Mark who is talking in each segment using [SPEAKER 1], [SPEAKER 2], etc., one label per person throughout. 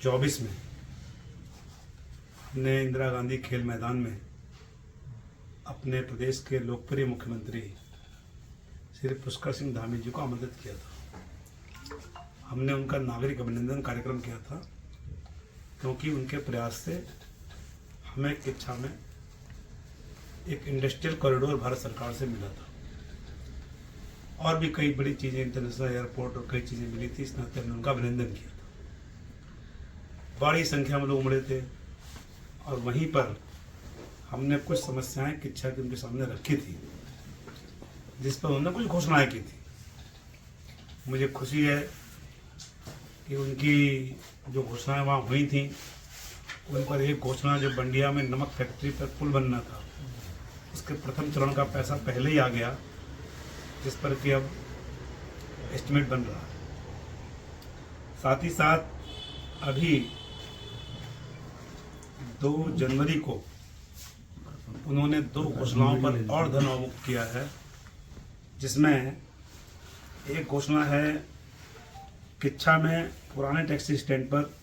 [SPEAKER 1] 2024 में हमने इंदिरा गांधी खेल मैदान में अपने प्रदेश के लोकप्रिय मुख्यमंत्री श्री पुष्कर सिंह धामी जी को आमंत्रित किया था। हमने उनका नागरिक अभिनंदन कार्यक्रम किया था क्योंकि उनके प्रयास से हमें इच्छा में एक इंडस्ट्रियल कॉरिडोर भारत सरकार से मिला था और भी कई बड़ी चीज़ें, इंटरनेशनल एयरपोर्ट और कई चीज़ें मिली थी। इस नाते हमने उनका अभिनंदन किया था। बड़ी संख्या में लोग उमड़े थे और वहीं पर हमने कुछ समस्याएं किच्छा की उनके सामने रखी थी जिस पर उन्होंने कुछ घोषणाएं की थी। मुझे खुशी है कि उनकी जो घोषणाएं वहाँ हुई थी उन पर एक घोषणा जो बंडिया में नमक फैक्ट्री पर पुल बनना था, उसके प्रथम चरण का पैसा पहले ही आ गया, जिस पर कि अब एस्टिमेट बन रहा है। साथ ही साथ अभी 2 जनवरी को उन्होंने 2 घोषणाओं पर और धन आवमुक्त किया है, जिसमें एक घोषणा है किच्छा में पुराने टैक्सी स्टैंड पर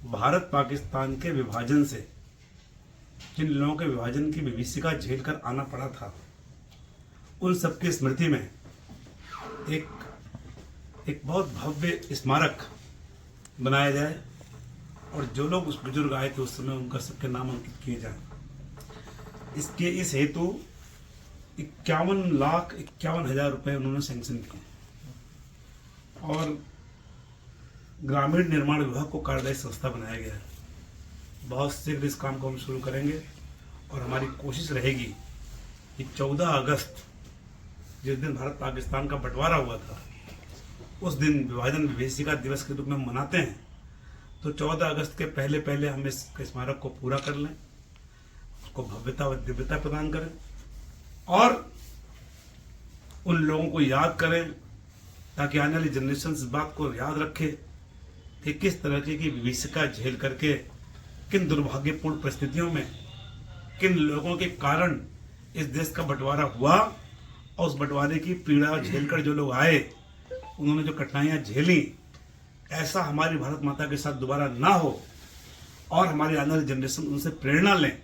[SPEAKER 1] भारत पाकिस्तान के विभाजन से जिन लोगों के विभाजन की विभीषिका झेल कर आना पड़ा था, उन सबकी स्मृति में एक बहुत भव्य स्मारक बनाया जाए और जो लोग उस बुजुर्ग आए थे उस समय उनका सबके नाम अंकित किए जाए। इस हेतु 51,51,000 रुपए उन्होंने सैंक्शन किए और ग्रामीण निर्माण विभाग को कार्यदायी संस्था बनाया गया है। बहुत शीघ्र इस काम को हम शुरू करेंगे और हमारी कोशिश रहेगी कि 14 अगस्त जिस दिन भारत पाकिस्तान का बंटवारा हुआ था, उस दिन विभाजन विभीषिका दिवस के रूप में मनाते हैं, तो 14 अगस्त के पहले पहले हम इस स्मारक को पूरा कर लें, उसको भव्यता व दिव्यता प्रदान करें और उन लोगों को याद करें ताकि आने वाली जनरेशन इस बात को याद रखे कि किस तरह की विभीषिका झेल करके किन दुर्भाग्यपूर्ण परिस्थितियों में किन लोगों के कारण इस देश का बंटवारा हुआ और उस बंटवारे की पीड़ा झेलकर जो लोग आए, उन्होंने जो कठिनाइयां झेली, ऐसा हमारी भारत माता के साथ दोबारा ना हो और हमारी आने वाली जनरेशन उनसे प्रेरणा लें।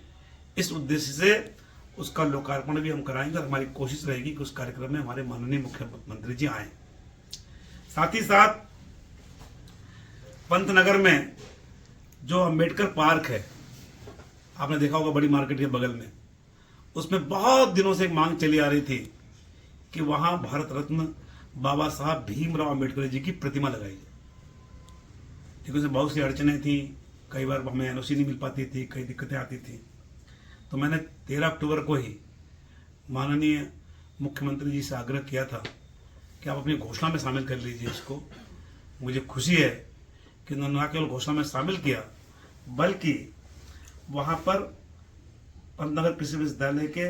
[SPEAKER 1] इस उद्देश्य से उसका लोकार्पण भी हम कराएंगे और हमारी कोशिश रहेगी कि उस कार्यक्रम में हमारे माननीय मुख्यमंत्री जी आए। साथ ही साथ पंतनगर में जो अंबेडकर पार्क है, आपने देखा होगा बड़ी मार्केट के बगल में, उसमें बहुत दिनों से एक मांग चली आ रही थी कि वहां भारत रत्न बाबा साहब भीमराव अंबेडकर जी की प्रतिमा लगाई जाए। क्योंकि उसमें बहुत सी अड़चनें थी, कई बार हमें एनओसी नहीं मिल पाती थी, कई दिक्कतें आती थी। तो मैंने 13 अक्टूबर को ही माननीय मुख्यमंत्री जी से आग्रह किया था कि आप अपनी घोषणा में शामिल कर लीजिए इसको। मुझे खुशी है कि उन्होंने न केवल घोषणा में शामिल किया बल्कि वहां पर पंतनगर कृषि विश्वविद्यालय के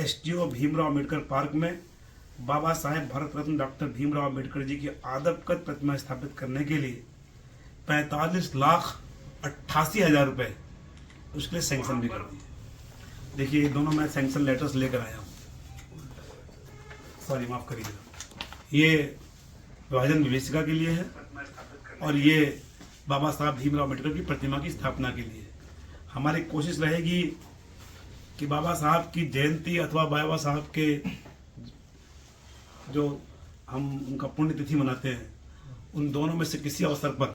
[SPEAKER 1] एसडीओ भीमराव अंबेडकर पार्क में बाबा साहेब भारत रत्न डॉक्टर भीमराव अंबेडकर जी की आदबकद प्रतिमा स्थापित करने के लिए 45,88,000 रुपए उसके लिए सैंक्शन भी कर दिए। देखिए, ये दोनों मैं सैंक्शन लेटर्स लेकर आया हूँ। सॉरी, माफ करिएगा। ये विभाजन विभीषिका के लिए है और ये बाबा साहब भीमराव अम्बेडकर की प्रतिमा की स्थापना के लिए। हमारी कोशिश रहेगी कि बाबा साहब की जयंती अथवा बाबा साहब के जो हम उनका पुण्यतिथि मनाते हैं, उन दोनों में से किसी अवसर पर